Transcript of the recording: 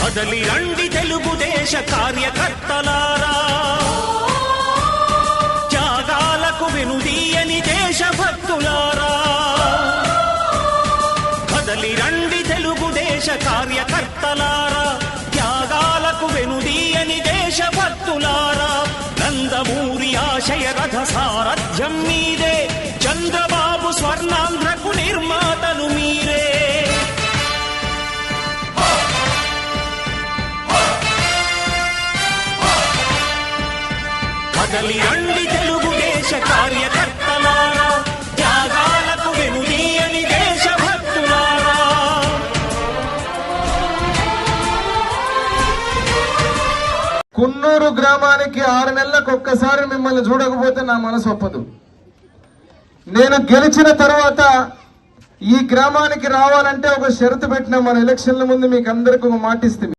కదలి రండి తెలుగుదేశ కార్యకర్తలారా, త్యాగాలకు వెనుదీయని దేశభక్తులారా. కదలి రండి తెలుగుదేశ కార్యకర్తలారా, త్యాగాలకు వెనుదీయని దేశభక్తులారా. నందమూరి ఆశయ రథ సారథ్యం మీదే, చంద్రబాబు స్వర్ణాంధ్రకు నిర్మాతలు మీరే. కదలి రండి తెలుగుదేశ కార్యకర్తలారా, త్యాగాలకు వెనుదీయని దేశభక్తులారా. కున్నూరు గ్రామానికి 6 నెలలకు ఒక్కసారి మిమ్మల్ని చూడకపోతే నా మనసు ఒప్పదు. నేను గెలిచిన తర్వాత ఈ గ్రామానికి రావాలంటే ఒక షరతు పెట్టిన మన ఎలక్షన్ల ముందు మీకు అందరికి ఒక మాట ఇస్తే